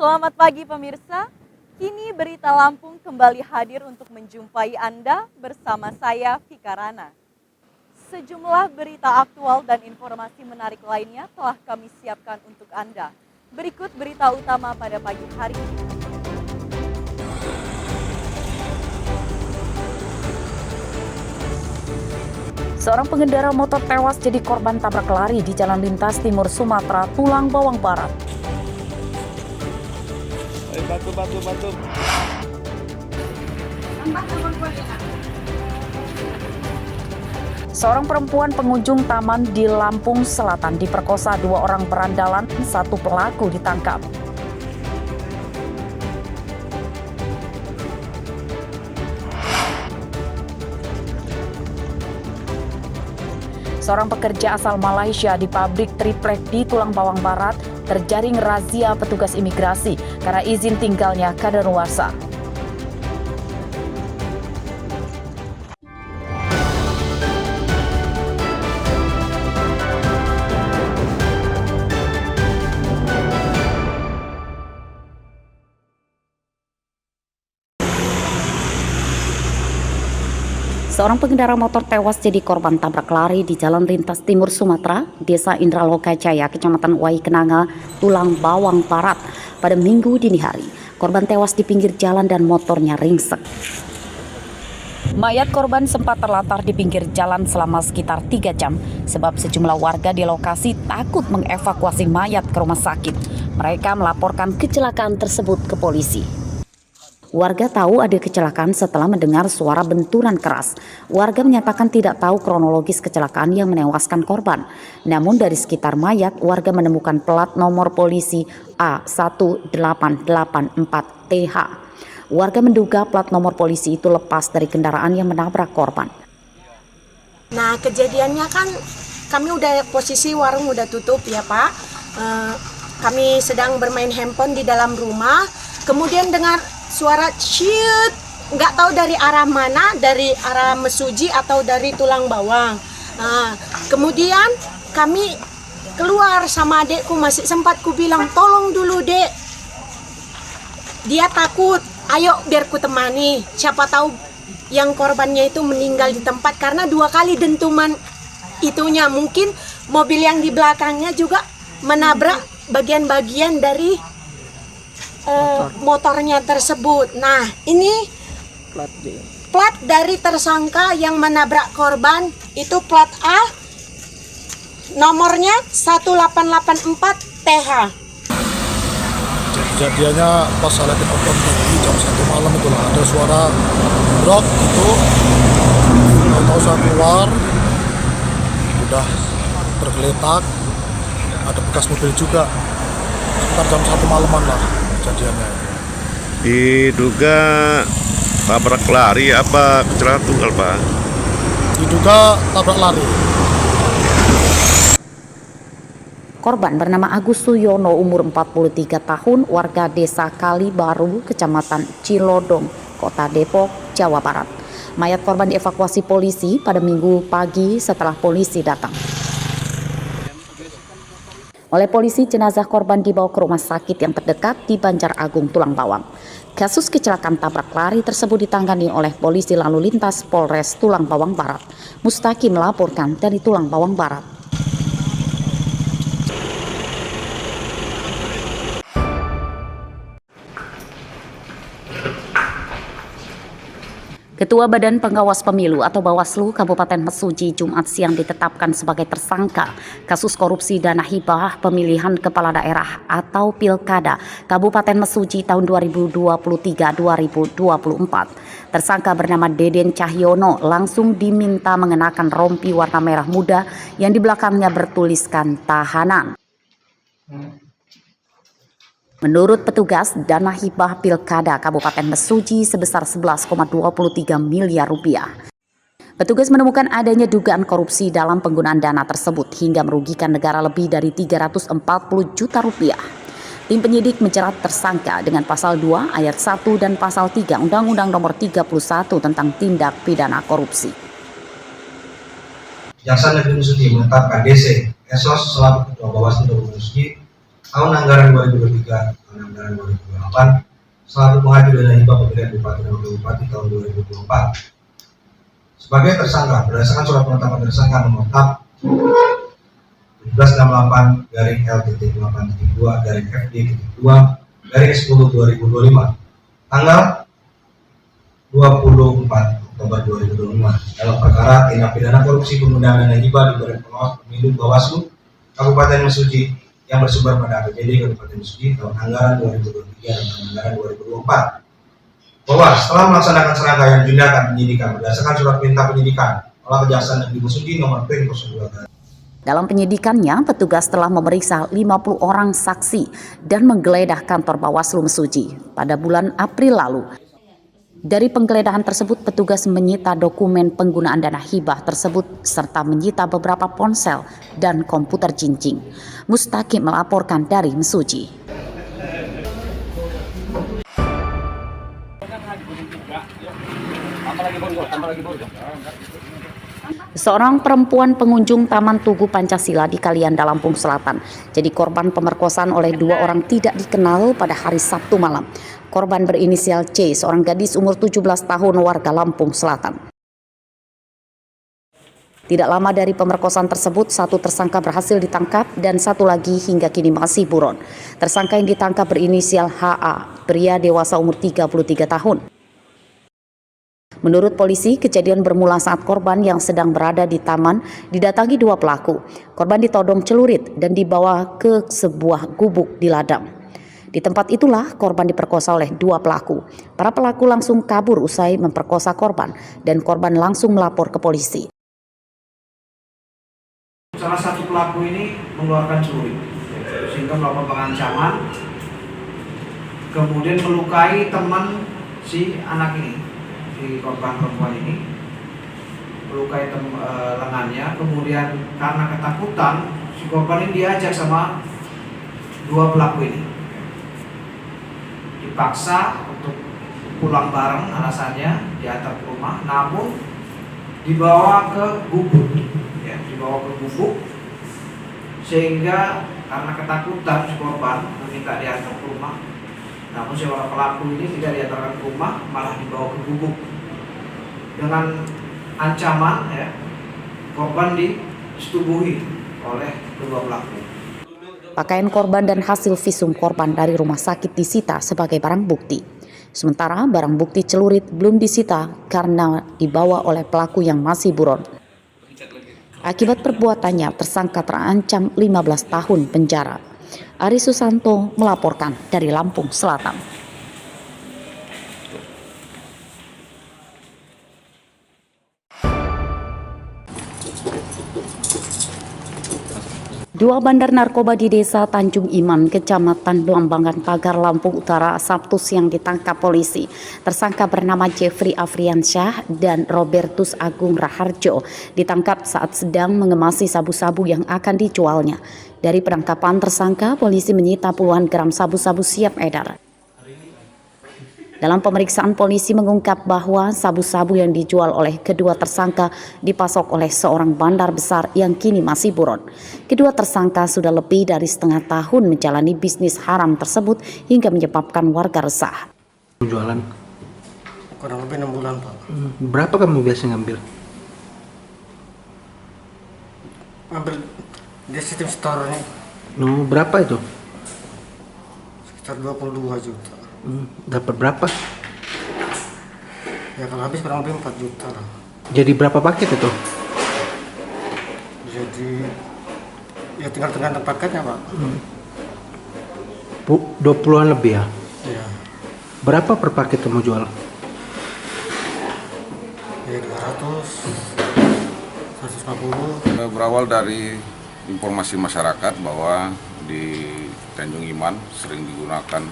Selamat pagi pemirsa, kini Berita Lampung kembali hadir untuk menjumpai Anda bersama saya Vika Rana. Sejumlah berita aktual dan informasi menarik lainnya telah kami siapkan untuk Anda. Berikut berita utama pada pagi hari ini. Seorang pengendara motor tewas jadi korban tabrak lari di Jalan Lintas Timur Sumatera, Tulang Bawang Barat. Batu. Seorang perempuan pengunjung taman di Lampung Selatan diperkosa 2 orang berandalan, 1 pelaku ditangkap. Seorang pekerja asal Malaysia di pabrik triplek di Tulang Bawang Barat terjaring razia petugas imigrasi karena izin tinggalnya kadaluarsa. Seorang pengendara motor tewas jadi korban tabrak lari di Jalan Lintas Timur Sumatera, Desa Indraloka Jaya, Kecamatan Waikenanga, Tulang Bawang Barat pada Minggu dini hari. Korban tewas di pinggir jalan dan motornya ringsek. Mayat korban sempat terlantar di pinggir jalan selama sekitar 3 jam sebab sejumlah warga di lokasi takut mengevakuasi mayat ke rumah sakit. Mereka melaporkan kecelakaan tersebut ke polisi. Warga tahu ada kecelakaan setelah mendengar suara benturan keras. Warga menyatakan tidak tahu kronologis kecelakaan yang menewaskan korban. Namun dari sekitar mayat, warga menemukan plat nomor polisi A1884TH. Warga menduga plat nomor polisi itu lepas dari kendaraan yang menabrak korban. Nah, kejadiannya kan kami udah posisi warung udah tutup ya Pak. Kami sedang bermain handphone di dalam rumah. Kemudian dengar suara ciut, nggak tahu dari arah mana, dari arah Mesuji atau dari Tulang Bawang. Nah, kemudian kami keluar sama adekku, masih sempat ku bilang, tolong dulu dek. Dia takut, ayo biar ku temani. Siapa tahu yang korbannya itu meninggal di tempat karena 2 kali dentuman itunya. Mungkin mobil yang di belakangnya juga menabrak bagian-bagian dari motornya tersebut. Nah, ini plat dari tersangka yang menabrak korban itu plat A, nomornya 1884TH. Kejadiannya pas saya lagi nonton TV jam 1 malam itulah ada suara brok gitu. Tahu saya keluar, udah tergeletak, ada bekas mobil juga. Sekitar jam 1 malaman lah kejadiannya. Diduga tabrak lari apa kecelakaan tunggal, Pak? Diduga tabrak lari. Korban bernama Agus Suyono, umur 43 tahun, warga Desa Kali Baru, Kecamatan Cilodong, Kota Depok, Jawa Barat. Mayat korban dievakuasi polisi pada Minggu pagi setelah polisi datang. Oleh polisi, jenazah korban dibawa ke rumah sakit yang terdekat di Banjar Agung, Tulang Bawang. Kasus kecelakaan tabrak lari tersebut ditangani oleh polisi lalu lintas Polres Tulang Bawang Barat. Mustaqim melaporkan dari Tulang Bawang Barat. Ketua Badan Pengawas Pemilu atau Bawaslu Kabupaten Mesuji Jumat siang ditetapkan sebagai tersangka kasus korupsi dana hibah pemilihan kepala daerah atau Pilkada Kabupaten Mesuji tahun 2023-2024. Tersangka bernama Deden Cahyono langsung diminta mengenakan rompi warna merah muda yang di belakangnya bertuliskan tahanan. Menurut petugas, dana hibah Pilkada Kabupaten Mesuji sebesar 11,23 miliar rupiah. Petugas menemukan adanya dugaan korupsi dalam penggunaan dana tersebut hingga merugikan negara lebih dari 340 juta rupiah. Tim penyidik menjerat tersangka dengan pasal 2 ayat 1 dan pasal 3 Undang-Undang Nomor 31 tentang tindak pidana korupsi. Jaksa Negeri Mesuji menetapkan DC Esos selaku Ketua Bawaslu Mesuji tahun anggaran 2023 Anggaran 2028 selaku pengajuh dana hibah pemilihan Bupati dan Wakil Bupati tahun 2024. Sebagai tersangka berdasarkan surat penetapan tersangka nomor TAP 1768-L-2-FD-2-10-2025 tanggal 24 Oktober 2025 dalam perkara tindak pidana korupsi penggunaan dana hibah di Badan Pengawas Pemilu Bawaslu Kabupaten Mesuji yang bersumber pada APBD Kabupaten Mesuji tahun anggaran 2023 dan tahun anggaran 2024. Bahwa setelah melaksanakan serangkaian tindakan penyidikan berdasarkan surat perintah penyidikan oleh Kejaksaan Negeri Mesuji nomor P02. Dalam penyidikannya, petugas telah memeriksa 50 orang saksi dan menggeledah kantor Bawaslu Mesuji pada bulan April lalu. Dari penggeledahan tersebut, petugas menyita dokumen penggunaan dana hibah tersebut serta menyita beberapa ponsel dan komputer jinjing. Mustaqim melaporkan dari Mesuji. Seorang perempuan pengunjung Taman Tugu Pancasila di Kalianda, Lampung Selatan jadi korban pemerkosaan oleh dua orang tidak dikenal pada hari Sabtu malam. Korban berinisial C, seorang gadis umur 17 tahun warga Lampung Selatan. Tidak lama dari pemerkosaan tersebut, satu tersangka berhasil ditangkap dan satu lagi hingga kini masih buron. Tersangka yang ditangkap berinisial HA, pria dewasa umur 33 tahun. Menurut polisi, kejadian bermula saat korban yang sedang berada di taman didatangi dua pelaku. Korban ditodong celurit dan dibawa ke sebuah gubuk di ladang. Di tempat itulah korban diperkosa oleh dua pelaku. Para pelaku langsung kabur usai memperkosa korban dan korban langsung melapor ke polisi. Salah satu pelaku ini mengeluarkan celurit sehingga melakukan pengancaman, kemudian melukai teman si anak ini, si korban perempuan ini, melukai lengannya. Kemudian karena ketakutan, si korban ini diajak sama dua pelaku ini, dipaksa untuk pulang bareng, alasannya diantar ke rumah, namun dibawa ke gubuk, ya, dibawa ke gubuk, sehingga karena ketakutan si korban meminta diantar ke rumah, namun si orang pelaku ini tidak diantarkan ke rumah, malah dibawa ke gubuk dengan ancaman, ya, korban disetubuhi oleh kedua pelaku. Pakaian korban dan hasil visum korban dari rumah sakit disita sebagai barang bukti. Sementara barang bukti celurit belum disita karena dibawa oleh pelaku yang masih buron. Akibat perbuatannya, tersangka terancam 15 tahun penjara. Ari Susanto melaporkan dari Lampung Selatan. Dua bandar narkoba di Desa Tanjung Iman, Kecamatan Belambangan, Pagar, Lampung Utara, Sabtu siang ditangkap polisi. Tersangka bernama Jeffrey Afriansyah dan Robertus Agung Raharjo ditangkap saat sedang mengemasi sabu-sabu yang akan dijualnya. Dari penangkapan tersangka, polisi menyita puluhan gram sabu-sabu siap edar. Dalam pemeriksaan, polisi mengungkap bahwa sabu-sabu yang dijual oleh kedua tersangka dipasok oleh seorang bandar besar yang kini masih buron. Kedua tersangka sudah lebih dari setengah tahun menjalani bisnis haram tersebut hingga menyebabkan warga resah. Jualan? Kurang lebih 6 bulan, Pak. Berapa kamu biasa ngambil? Ambil di sistem store ini No, berapa itu? sekitar 22 juta. Dapat berapa? Ya kalau habis kurang lebih 4 juta lah. Jadi berapa paket itu? Jadi ya tinggal tergantung paketnya, Pak. 20-an lebih ya? Iya. Berapa per paket kamu jual? Ya 200, 150. Berawal dari informasi masyarakat bahwa di Tanjung Iman sering digunakan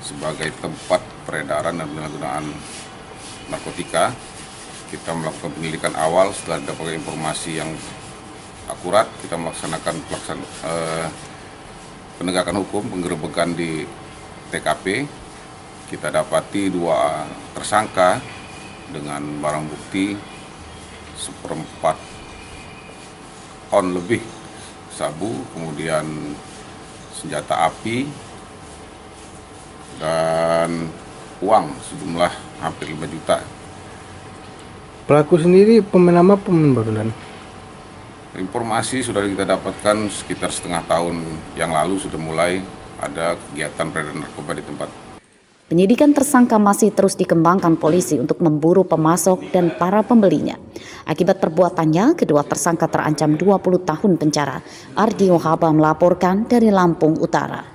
sebagai tempat peredaran dan penyalahgunaan narkotika. Kita melakukan penyelidikan awal. Setelah dapatkan informasi yang akurat, kita melaksanakan penegakan hukum, penggerebekan di TKP. Kita dapati dua tersangka dengan barang bukti 1/4 ton lebih sabu, kemudian senjata api, dan uang sejumlah hampir 5 juta. Pelaku sendiri pemain lama pemain baru dan Informasi sudah kita dapatkan sekitar setengah tahun yang lalu sudah mulai ada kegiatan peredaran narkoba di tempat. Penyidikan tersangka masih terus dikembangkan polisi untuk memburu pemasok dan para pembelinya. Akibat perbuatannya, kedua tersangka terancam 20 tahun penjara. Ardi Wahaba melaporkan dari Lampung Utara.